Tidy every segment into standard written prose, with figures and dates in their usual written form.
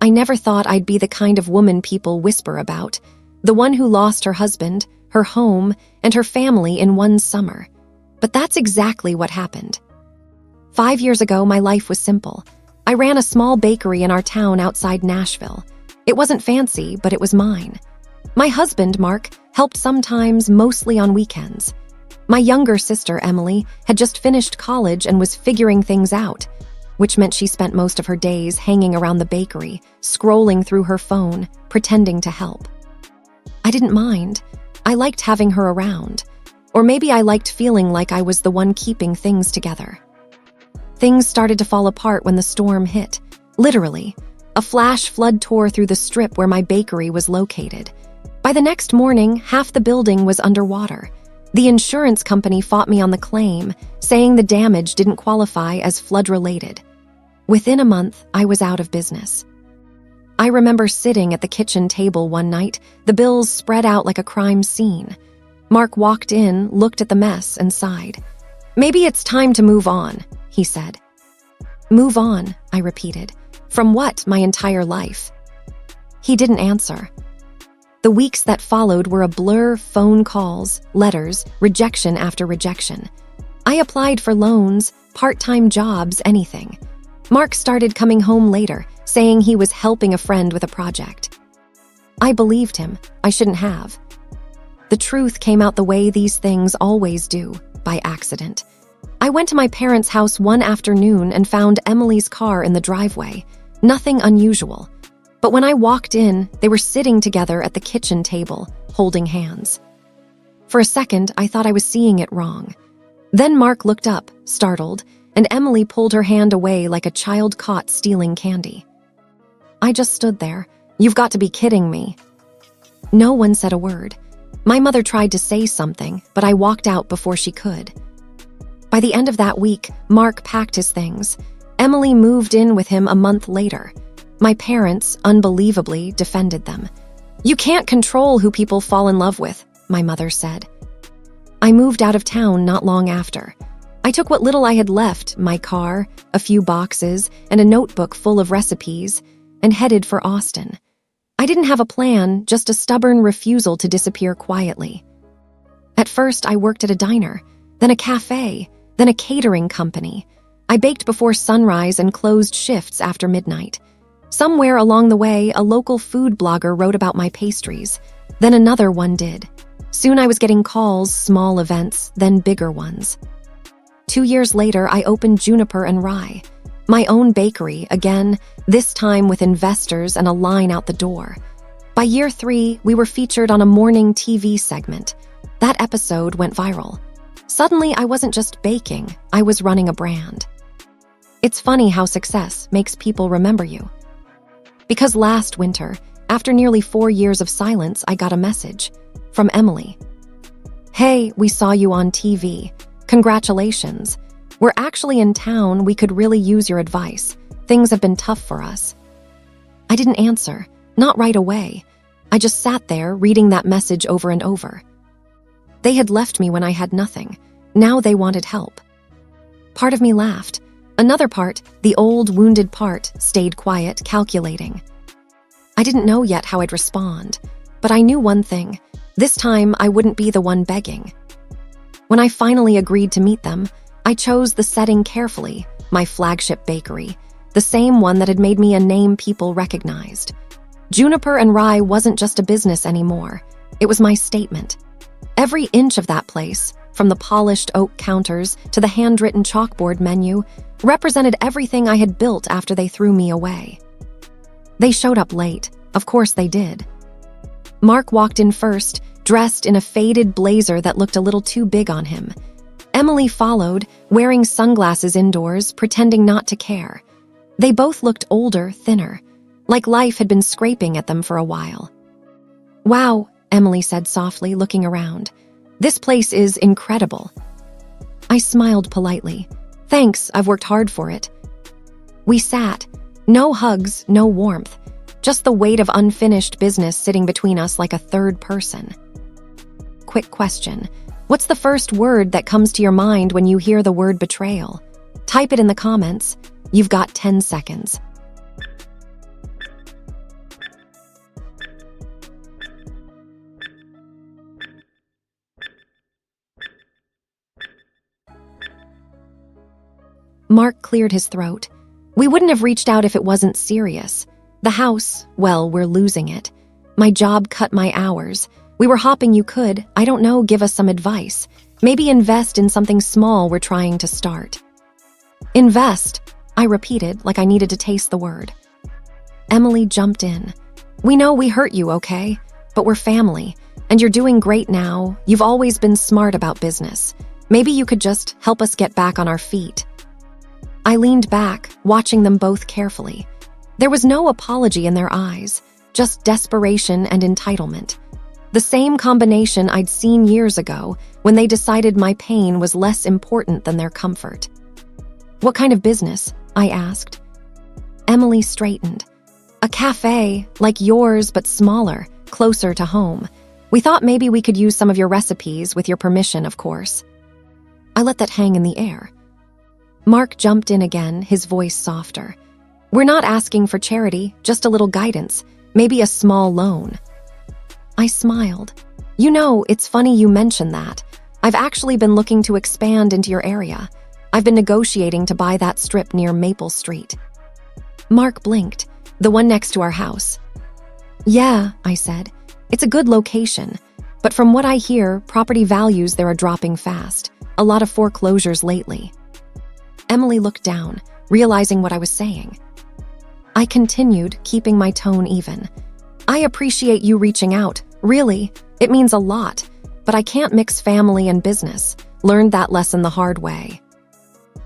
I never thought I'd be the kind of woman people whisper about, the one who lost her husband, her home, and her family in one summer. But that's exactly what happened. 5 years ago, my life was simple. I ran a small bakery in our town outside Nashville. It wasn't fancy, but it was mine. My husband, Mark, helped sometimes, mostly on weekends. My younger sister, Emily, had just finished college and was figuring things out, which meant she spent most of her days hanging around the bakery, scrolling through her phone, pretending to help. I didn't mind. I liked having her around. Or maybe I liked feeling like I was the one keeping things together. Things started to fall apart when the storm hit. Literally, a flash flood tore through the strip where my bakery was located. By the next morning, half the building was underwater. The insurance company fought me on the claim, saying the damage didn't qualify as flood-related. Within a month, I was out of business. I remember sitting at the kitchen table one night, the bills spread out like a crime scene. Mark walked in, looked at the mess, and sighed. "Maybe it's time to move on," he said. "Move on," I repeated. "From what, my entire life?" He didn't answer. The weeks that followed were a blur: phone calls, letters, rejection after rejection. I applied for loans, part-time jobs, anything. Mark started coming home later, saying he was helping a friend with a project. I believed him. I shouldn't have. The truth came out the way these things always do, by accident. I went to my parents' house one afternoon and found Emily's car in the driveway. Nothing unusual. But when I walked in, they were sitting together at the kitchen table, holding hands. For a second, I thought I was seeing it wrong. Then Mark looked up, startled, and Emily pulled her hand away like a child caught stealing candy. I just stood there. "You've got to be kidding me." No one said a word. My mother tried to say something, but I walked out before she could. By the end of that week, Mark packed his things. Emily moved in with him a month later. My parents, unbelievably, defended them. "You can't control who people fall in love with," my mother said. I moved out of town not long after. I took what little I had left, my car, a few boxes, and a notebook full of recipes, and headed for Austin. I didn't have a plan, just a stubborn refusal to disappear quietly. At first, I worked at a diner, then a cafe, then a catering company. I baked before sunrise and closed shifts after midnight. Somewhere along the way, a local food blogger wrote about my pastries. Then another one did. Soon I was getting calls, small events, then bigger ones. 2 years later, I opened Juniper and Rye, my own bakery, again, this time with investors and a line out the door. By year 3, we were featured on a morning TV segment. That episode went viral. Suddenly, I wasn't just baking, I was running a brand. It's funny how success makes people remember you. Because last winter, after nearly 4 years of silence, I got a message from Emily. "Hey, we saw you on TV. Congratulations. We're actually in town. We could really use your advice. Things have been tough for us." I didn't answer, not right away. I just sat there reading that message over and over. They had left me when I had nothing. Now they wanted help. Part of me laughed. Another part, the old, wounded part, stayed quiet, calculating. I didn't know yet how I'd respond, but I knew one thing. This time, I wouldn't be the one begging. When I finally agreed to meet them, I chose the setting carefully, my flagship bakery, the same one that had made me a name people recognized. Juniper and Rye wasn't just a business anymore. It was my statement. Every inch of that place, from the polished oak counters to the handwritten chalkboard menu, represented everything I had built after they threw me away. They showed up late. Of course they did. Mark walked in first, dressed in a faded blazer that looked a little too big on him. Emily followed, wearing sunglasses indoors, pretending not to care. They both looked older, thinner, like life had been scraping at them for a while. "Wow," Emily said softly, looking around. "This place is incredible." I smiled politely. "Thanks, I've worked hard for it." We sat. No hugs, no warmth. Just the weight of unfinished business sitting between us like a third person. Quick question. What's the first word that comes to your mind when you hear the word betrayal? Type it in the comments. You've got 10 seconds. Mark cleared his throat. We wouldn't have reached out if it wasn't serious. The house, well, we're losing it. My job cut my hours. We were hoping you could, I don't know, give us some advice. Maybe invest in something small we're trying to start. Invest, I repeated like I needed to taste the word. Emily jumped in. We know we hurt you, okay? But we're family, and you're doing great now. You've always been smart about business. Maybe you could just help us get back on our feet. I leaned back, watching them both carefully. There was no apology in their eyes, just desperation and entitlement. The same combination I'd seen years ago when they decided my pain was less important than their comfort. What kind of business? I asked. Emily straightened. A cafe, like yours but smaller, closer to home. We thought maybe we could use some of your recipes, with your permission, of course. I let that hang in the air. Mark jumped in again, his voice softer. We're not asking for charity, just a little guidance, maybe a small loan. I smiled. You know, it's funny you mention that. I've actually been looking to expand into your area. I've been negotiating to buy that strip near Maple Street. Mark blinked. The one next to our house. Yeah, I said. It's a good location. But from what I hear, property values there are dropping fast. A lot of foreclosures lately. Emily looked down, realizing what I was saying. I continued, keeping my tone even. I appreciate you reaching out. Really, it means a lot. But I can't mix family and business. Learned that lesson the hard way.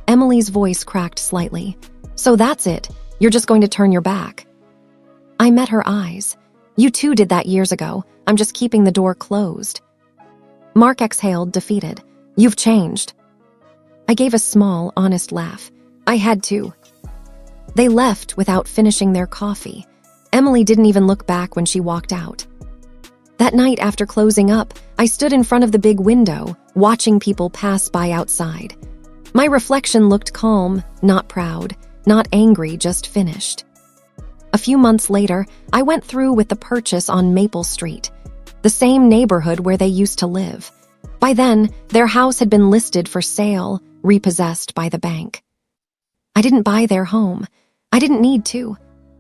Emily's voice cracked slightly. So that's it. You're just going to turn your back. I met her eyes. You too did that years ago. I'm just keeping the door closed. Mark exhaled, defeated. You've changed. I gave a small, honest laugh. I had to. They left without finishing their coffee. Emily didn't even look back when she walked out. That night after closing up, I stood in front of the big window, watching people pass by outside. My reflection looked calm, not proud, not angry, just finished. A few months later, I went through with the purchase on Maple Street, the same neighborhood where they used to live. By then, their house had been listed for sale, repossessed by the bank. I didn't buy their home. I didn't need to.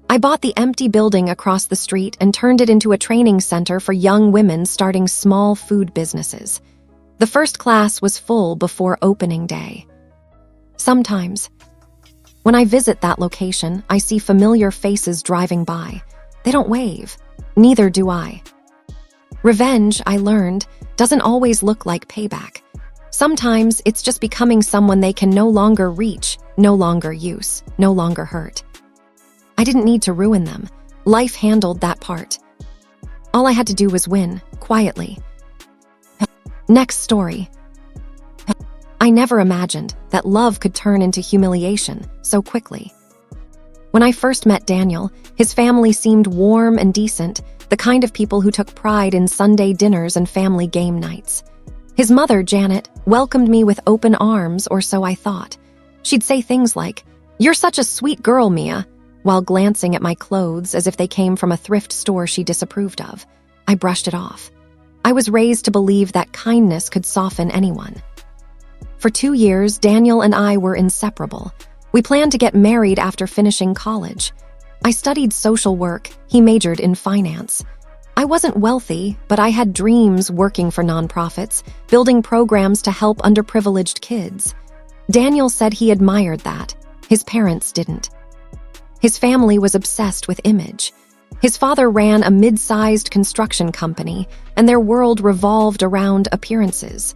I bought the empty building across the street and turned it into a training center for young women starting small food businesses. The first class was full before opening day. Sometimes, when I visit that location, I see familiar faces driving by. They don't wave. Neither do I. Revenge, I learned, doesn't always look like payback. Sometimes it's just becoming someone they can no longer reach, no longer use, no longer hurt. I didn't need to ruin them. Life handled that part. All I had to do was win, quietly. Next story. I never imagined that love could turn into humiliation so quickly. When I first met Daniel, his family seemed warm and decent, the kind of people who took pride in Sunday dinners and family game nights. His mother, Janet, welcomed me with open arms, or so I thought. She'd say things like, "You're such a sweet girl, Mia," while glancing at my clothes as if they came from a thrift store she disapproved of. I brushed it off. I was raised to believe that kindness could soften anyone. For 2 years, Daniel and I were inseparable. We planned to get married after finishing college. I studied social work. He majored in finance. I wasn't wealthy, but I had dreams working for nonprofits, building programs to help underprivileged kids. Daniel said he admired that. His parents didn't. His family was obsessed with image. His father ran a mid-sized construction company, and their world revolved around appearances.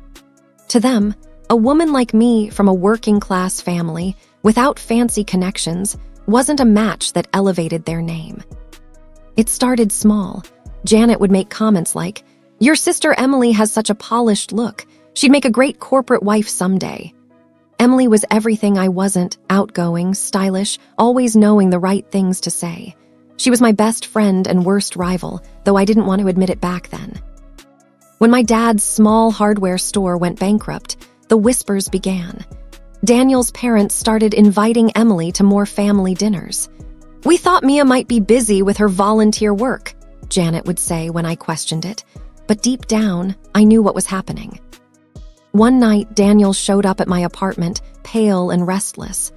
To them, a woman like me from a working-class family, without fancy connections, wasn't a match that elevated their name. It started small. Janet would make comments like, "Your sister Emily has such a polished look. She'd make a great corporate wife someday." Emily was everything I wasn't, outgoing, stylish, always knowing the right things to say. She was my best friend and worst rival, though I didn't want to admit it back then. When my dad's small hardware store went bankrupt, the whispers began. Daniel's parents started inviting Emily to more family dinners. "We thought Mia might be busy with her volunteer work," Janet would say when I questioned it, but deep down, I knew what was happening. One night, Daniel showed up at my apartment, pale and restless.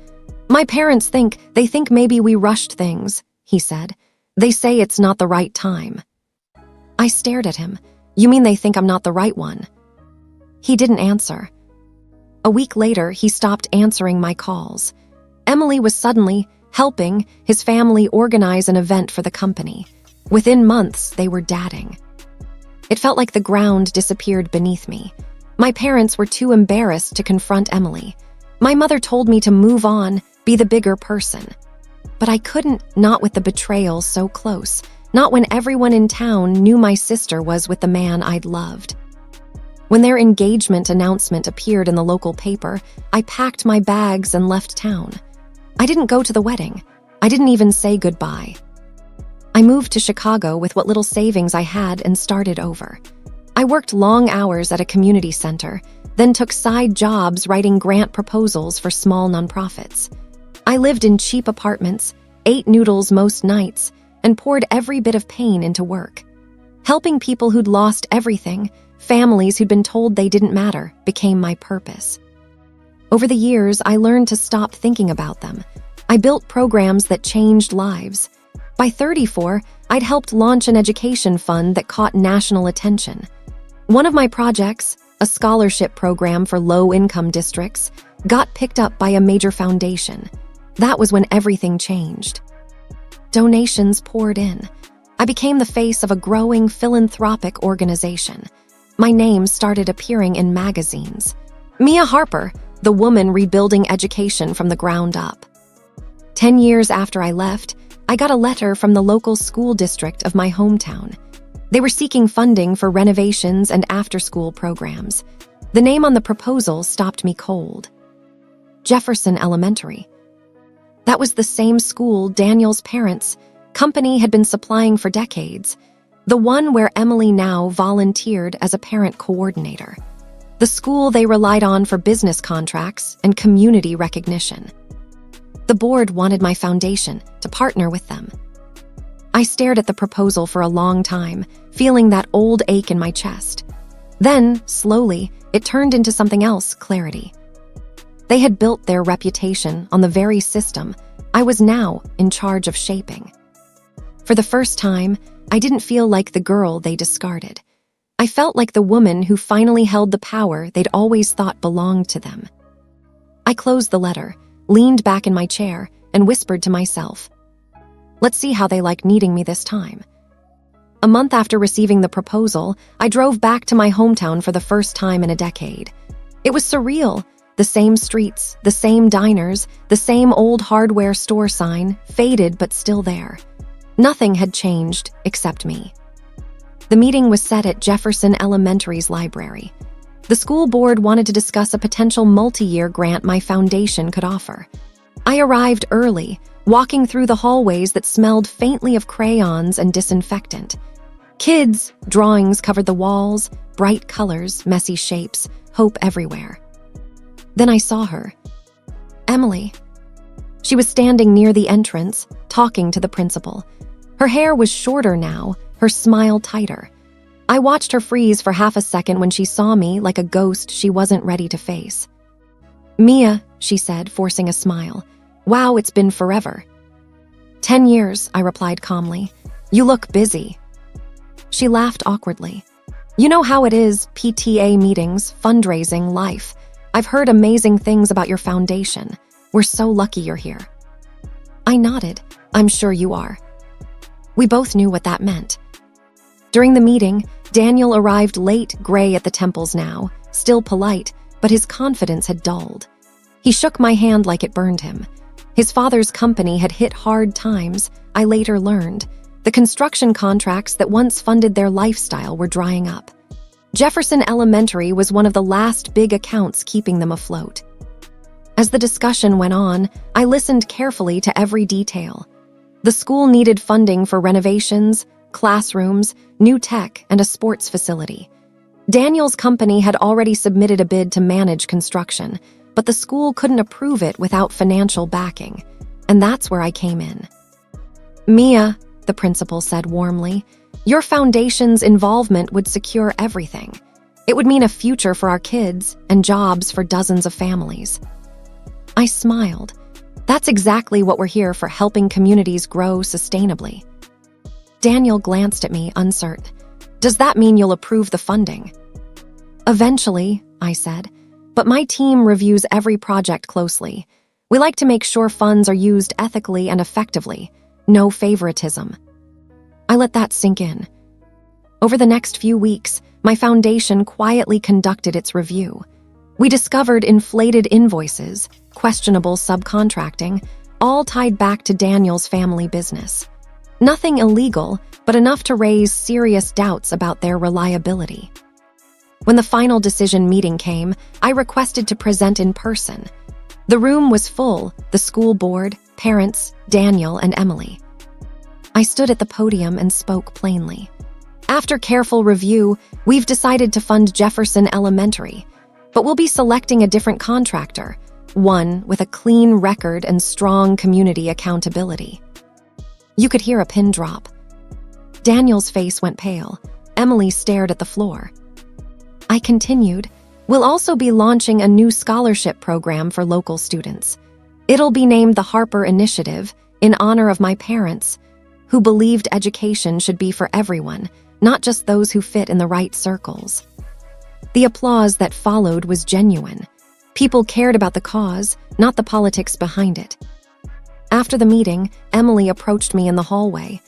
"My parents they think maybe we rushed things," he said. "They say it's not the right time." I stared at him. "You mean they think I'm not the right one?" He didn't answer. A week later, he stopped answering my calls. Emily was suddenly helping his family organize an event for the company. Within months, they were dating. It felt like the ground disappeared beneath me. My parents were too embarrassed to confront Emily. My mother told me to move on, be the bigger person. But I couldn't, not with the betrayal so close, not when everyone in town knew my sister was with the man I'd loved. When their engagement announcement appeared in the local paper, I packed my bags and left town. I didn't go to the wedding. I didn't even say goodbye. I moved to Chicago with what little savings I had and started over. I worked long hours at a community center, then took side jobs writing grant proposals for small nonprofits. I lived in cheap apartments, ate noodles most nights, and poured every bit of pain into work. Helping people who'd lost everything, families who'd been told they didn't matter, became my purpose. Over the years, I learned to stop thinking about them. I built programs that changed lives. By 34, I'd helped launch an education fund that caught national attention. One of my projects, a scholarship program for low-income districts, got picked up by a major foundation. That was when everything changed. Donations poured in. I became the face of a growing philanthropic organization. My name started appearing in magazines. Mia Harper, the woman rebuilding education from the ground up. 10 years after I left, I got a letter from the local school district of my hometown. They were seeking funding for renovations and after-school programs. The name on the proposal stopped me cold. Jefferson Elementary. That was the same school Daniel's parents' company had been supplying for decades, the one where Emily now volunteered as a parent coordinator, the school they relied on for business contracts and community recognition. The board wanted my foundation to partner with them. I stared at the proposal for a long time, feeling that old ache in my chest. Then, slowly, it turned into something else, clarity. They had built their reputation on the very system I was now in charge of shaping. For the first time, I didn't feel like the girl they discarded. I felt like the woman who finally held the power they'd always thought belonged to them. I closed the letter, leaned back in my chair, and whispered to myself, "Let's see how they like needing me this time." A month after receiving the proposal, I drove back to my hometown for the first time in a decade. It was surreal. The same streets, the same diners, the same old hardware store sign, faded but still there. Nothing had changed except me. The meeting was set at Jefferson Elementary's library. The school board wanted to discuss a potential multi-year grant my foundation could offer. I arrived early, walking through the hallways that smelled faintly of crayons and disinfectant. Kids' drawings covered the walls, bright colors, messy shapes, hope everywhere. Then I saw her. Emily. She was standing near the entrance, talking to the principal. Her hair was shorter now, her smile tighter. I watched her freeze for half a second when she saw me like a ghost she wasn't ready to face. "Mia," she said, forcing a smile. "Wow, it's been forever." 10 years, I replied calmly. "You look busy." She laughed awkwardly. "You know how it is, PTA meetings, fundraising, life. I've heard amazing things about your foundation. We're so lucky you're here." I nodded. "I'm sure you are." We both knew what that meant. During the meeting, Daniel arrived late, gray at the temples now, still polite, but his confidence had dulled. He shook my hand like it burned him. His father's company had hit hard times, I later learned. The construction contracts that once funded their lifestyle were drying up. Jefferson Elementary was one of the last big accounts keeping them afloat. As the discussion went on, I listened carefully to every detail. The school needed funding for renovations, classrooms, new tech, and a sports facility. Daniel's company had already submitted a bid to manage construction, but the school couldn't approve it without financial backing, and that's where I came in. "Mia," the principal said warmly, "your foundation's involvement would secure everything. It would mean a future for our kids and jobs for dozens of families." I smiled. That's exactly what we're here for, helping communities grow sustainably. Daniel glanced at me, uncertain. Does that mean you'll approve the funding? Eventually, I said, but my team reviews every project closely. We like to make sure funds are used ethically and effectively. No favoritism. I let that sink in. Over the next few weeks, my foundation quietly conducted its review. We discovered inflated invoices, questionable subcontracting, all tied back to Daniel's family business. Nothing illegal, but enough to raise serious doubts about their reliability. When the final decision meeting came, I requested to present in person. The room was full, the school board, parents, Daniel, and Emily. I stood at the podium and spoke plainly. After careful review, we've decided to fund Jefferson Elementary, but we'll be selecting a different contractor, one with a clean record and strong community accountability. You could hear a pin drop. Daniel's face went pale. Emily stared at the floor. I continued, we'll also be launching a new scholarship program for local students. It'll be named the Harper Initiative in honor of my parents, who believed education should be for everyone, not just those who fit in the right circles. The applause that followed was genuine. People cared about the cause, not the politics behind it. After the meeting, Emily approached me in the hallway.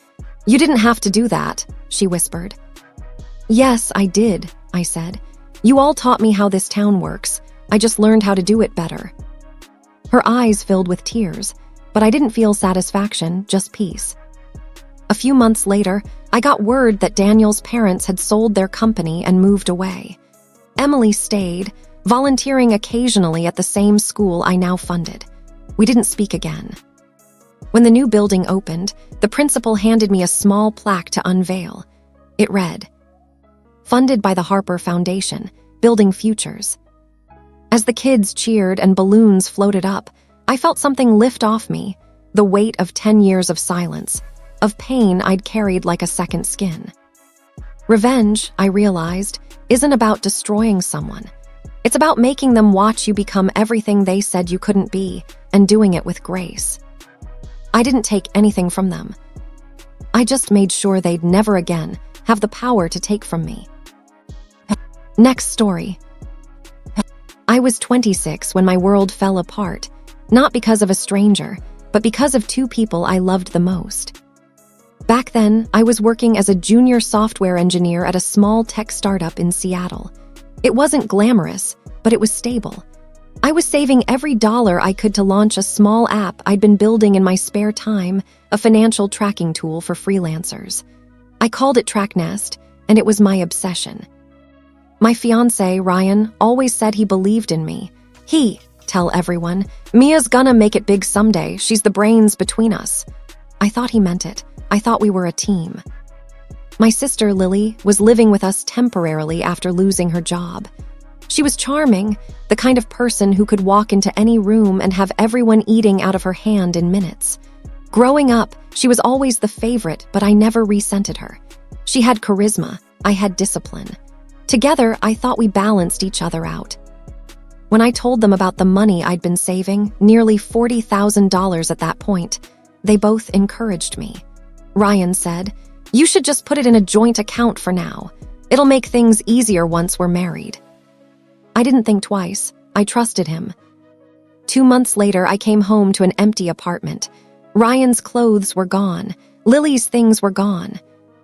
You didn't have to do that, she whispered. Yes, I did, I said. You all taught me how this town works. I just learned how to do it better. Her eyes filled with tears, but I didn't feel satisfaction, just peace. A few months later, I got word that Daniel's parents had sold their company and moved away. Emily stayed, volunteering occasionally at the same school I now funded. We didn't speak again. When the new building opened, the principal handed me a small plaque to unveil. It read, "Funded by the Harper Foundation, Building Futures." As the kids cheered and balloons floated up, I felt something lift off me, the weight of 10 years of silence, of pain I'd carried like a second skin. Revenge, I realized, isn't about destroying someone. It's about making them watch you become everything they said you couldn't be, and doing it with grace. I didn't take anything from them. I just made sure they'd never again have the power to take from me. Next story. I was 26 when my world fell apart, not because of a stranger, but because of two people I loved the most. Back then, I was working as a junior software engineer at a small tech startup in Seattle. It wasn't glamorous, but it was stable. I was saving every dollar I could to launch a small app I'd been building in my spare time, a financial tracking tool for freelancers. I called it TrackNest, and it was my obsession. My fiancé, Ryan, always said he believed in me. Tell everyone, Mia's gonna make it big someday, she's the brains between us. I thought he meant it. I thought we were a team. My sister, Lily, was living with us temporarily after losing her job. She was charming, the kind of person who could walk into any room and have everyone eating out of her hand in minutes. Growing up, she was always the favorite, but I never resented her. She had charisma, I had discipline. Together, I thought we balanced each other out. When I told them about the money I'd been saving, nearly $40,000 at that point, they both encouraged me. Ryan said, "You should just put it in a joint account for now. It'll make things easier once we're married." I didn't think twice. I trusted him. 2 months later, I came home to an empty apartment. Ryan's clothes were gone. Lily's things were gone.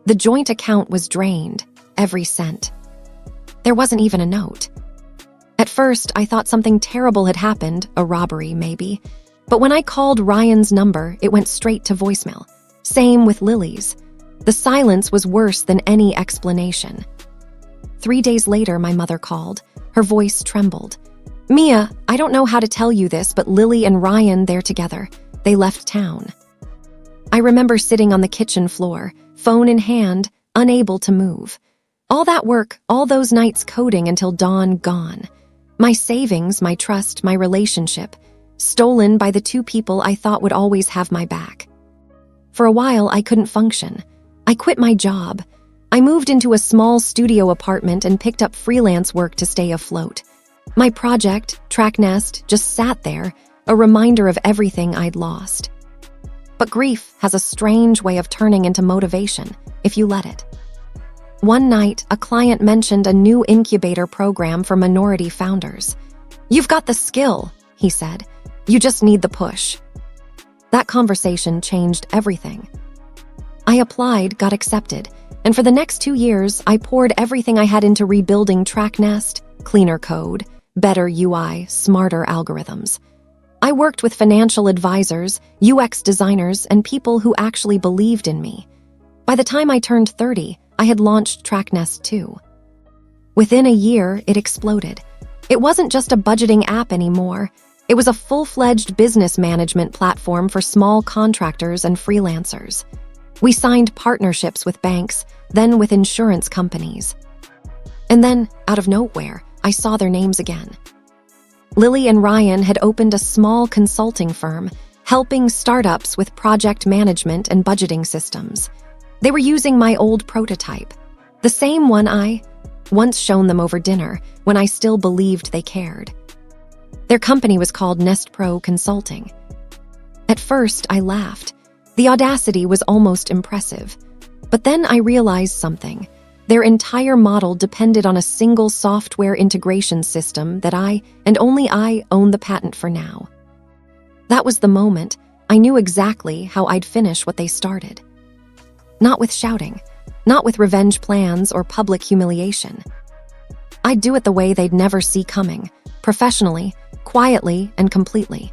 The joint account was drained, every cent. There wasn't even a note. At first, I thought something terrible had happened, a robbery maybe. But when I called Ryan's number, it went straight to voicemail. Same with Lily's. The silence was worse than any explanation. 3 days later, my mother called. Her voice trembled. "Mia, I don't know how to tell you this, but Lily and Ryan, they're together. They left town." I remember sitting on the kitchen floor, phone in hand, unable to move. All that work, all those nights coding until dawn, gone. My savings, my trust, my relationship, stolen by the two people I thought would always have my back. For a while, I couldn't function. I quit my job. I moved into a small studio apartment and picked up freelance work to stay afloat. My project, TrackNest, just sat there, a reminder of everything I'd lost. But grief has a strange way of turning into motivation if you let it. One night, a client mentioned a new incubator program for minority founders. "You've got the skill," he said. "You just need the push." That conversation changed everything. I applied, got accepted, and for the next 2 years, I poured everything I had into rebuilding TrackNest, cleaner code, better UI, smarter algorithms. I worked with financial advisors, UX designers, and people who actually believed in me. By the time I turned 30, I had launched TrackNest 2. Within a year, it exploded. It wasn't just a budgeting app anymore. It was a full-fledged business management platform for small contractors and freelancers. We signed partnerships with banks, then with insurance companies. And then, out of nowhere, I saw their names again. Lily and Ryan had opened a small consulting firm, helping startups with project management and budgeting systems. They were using my old prototype, the same one I once shown them over dinner when I still believed they cared. Their company was called Nest Pro Consulting. At first, I laughed. The audacity was almost impressive. But then I realized something. Their entire model depended on a single software integration system that I, and only I, own the patent for now. That was the moment I knew exactly how I'd finish what they started. Not with shouting, not with revenge plans or public humiliation. I'd do it the way they'd never see coming, professionally, quietly, and completely.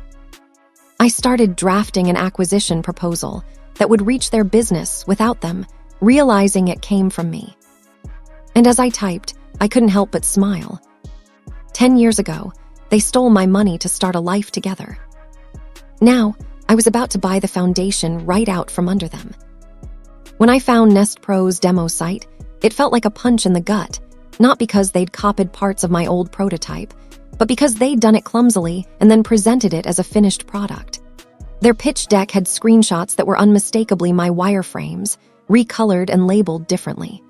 I started drafting an acquisition proposal that would reach their business without them realizing it came from me. And as I typed, I couldn't help but smile. 10 years ago, they stole my money to start a life together. Now, I was about to buy the foundation right out from under them. When I found Nest Pro's demo site, it felt like a punch in the gut, not because they'd copied parts of my old prototype, but because they'd done it clumsily and then presented it as a finished product. Their pitch deck had screenshots that were unmistakably my wireframes, recolored and labeled differently.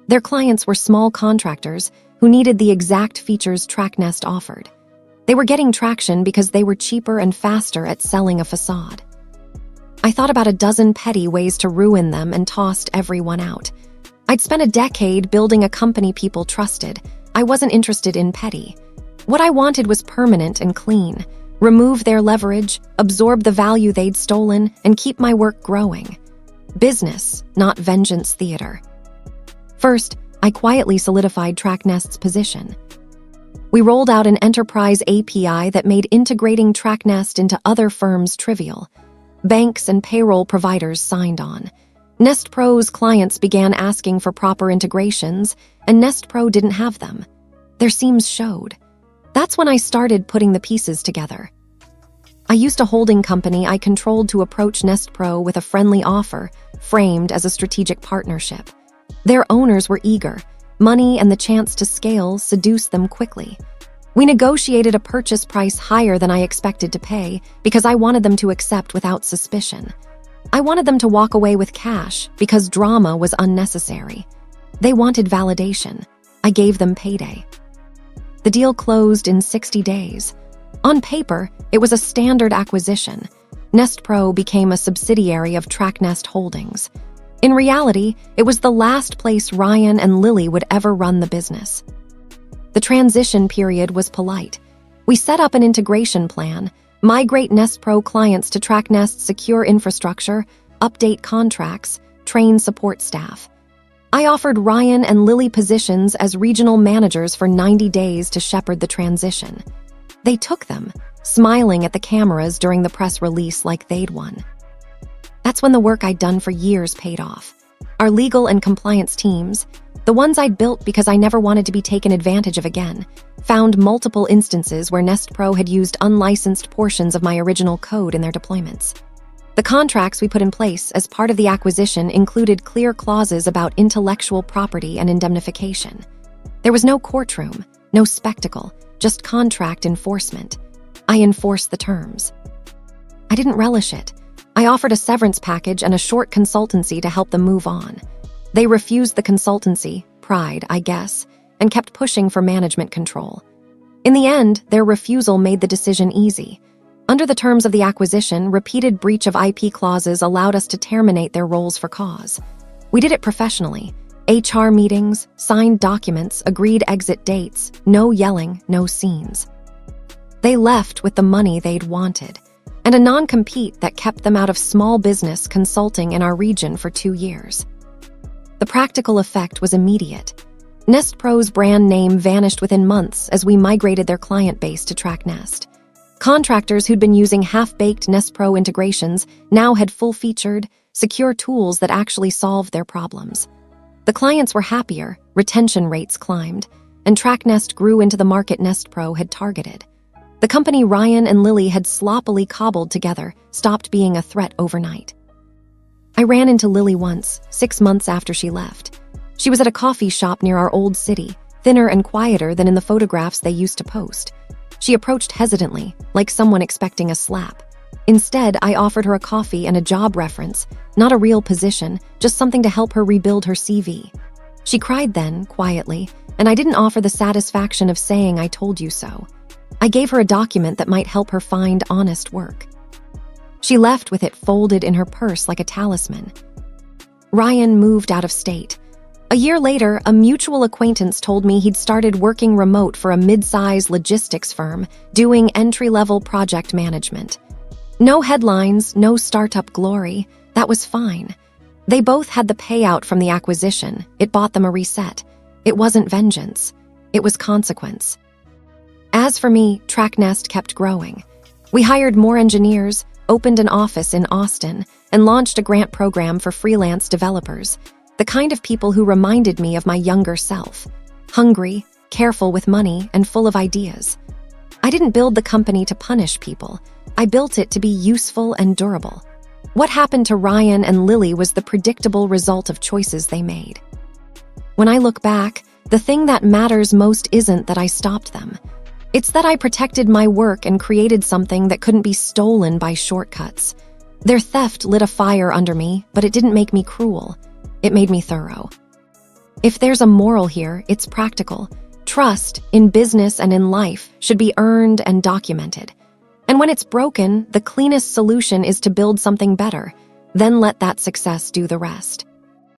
Their clients were small contractors who needed the exact features TrackNest offered. They were getting traction because they were cheaper and faster at selling a facade. I thought about a dozen petty ways to ruin them and tossed everyone out. I'd spent a decade building a company people trusted. I wasn't interested in petty. What I wanted was permanent and clean. Remove their leverage, absorb the value they'd stolen, and keep my work growing. Business, not vengeance theater. First, I quietly solidified TrackNest's position. We rolled out an enterprise API that made integrating TrackNest into other firms trivial. Banks and payroll providers signed on. Nest Pro's clients began asking for proper integrations, and Nest Pro didn't have them. Their seams showed. That's when I started putting the pieces together. I used a holding company I controlled to approach Nest Pro with a friendly offer, framed as a strategic partnership. Their owners were eager. Money and the chance to scale seduced them quickly. We negotiated a purchase price higher than I expected to pay because I wanted them to accept without suspicion. I wanted them to walk away with cash because drama was unnecessary. They wanted validation. I gave them payday. The deal closed in 60 days. On paper, it was a standard acquisition. Nest Pro became a subsidiary of TrackNest Holdings. In reality, it was the last place Ryan and Lily would ever run the business. The transition period was polite. We set up an integration plan, migrate Nest Pro clients to TrackNest's secure infrastructure, update contracts, train support staff. I offered Ryan and Lily positions as regional managers for 90 days to shepherd the transition. They took them, smiling at the cameras during the press release like they'd won. That's when the work I'd done for years paid off. Our legal and compliance teams, the ones I'd built because I never wanted to be taken advantage of again, found multiple instances where Nest Pro had used unlicensed portions of my original code in their deployments. The contracts we put in place as part of the acquisition included clear clauses about intellectual property and indemnification. There was no courtroom, no spectacle, just contract enforcement. I enforced the terms. I didn't relish it. I offered a severance package and a short consultancy to help them move on. They refused the consultancy, pride, I guess, and kept pushing for management control. In the end, their refusal made the decision easy. Under the terms of the acquisition, repeated breach of IP clauses allowed us to terminate their roles for cause. We did it professionally. HR meetings, signed documents, agreed exit dates, no yelling, no scenes. They left with the money they'd wanted, and a non-compete that kept them out of small business consulting in our region for 2 years. The practical effect was immediate. Nest Pro's brand name vanished within months as we migrated their client base to TrackNest. Contractors who'd been using half-baked Nest Pro integrations now had full-featured, secure tools that actually solved their problems. The clients were happier, retention rates climbed, and TrackNest grew into the market Nest Pro had targeted. The company Ryan and Lily had sloppily cobbled together stopped being a threat overnight. I ran into Lily once, 6 months after she left. She was at a coffee shop near our old city, thinner and quieter than in the photographs they used to post. She approached hesitantly, like someone expecting a slap. Instead, I offered her a coffee and a job reference, not a real position, just something to help her rebuild her CV. She cried then, quietly, and I didn't offer the satisfaction of saying I told you so. I gave her a document that might help her find honest work. She left with it folded in her purse like a talisman. Ryan moved out of state. A year later, a mutual acquaintance told me he'd started working remote for a mid-size logistics firm, doing entry-level project management. No headlines, no startup glory. That was fine. They both had the payout from the acquisition. It bought them a reset. It wasn't vengeance. It was consequence. As for me, TrackNest kept growing. We hired more engineers, opened an office in Austin, and launched a grant program for freelance developers, the kind of people who reminded me of my younger self. Hungry, careful with money, and full of ideas. I didn't build the company to punish people. I built it to be useful and durable. What happened to Ryan and Lily was the predictable result of choices they made. When I look back, the thing that matters most isn't that I stopped them. It's that I protected my work and created something that couldn't be stolen by shortcuts. Their theft lit a fire under me, but it didn't make me cruel. It made me thorough. If there's a moral here, it's practical. Trust, in business and in life, should be earned and documented. And when it's broken, the cleanest solution is to build something better, then let that success do the rest.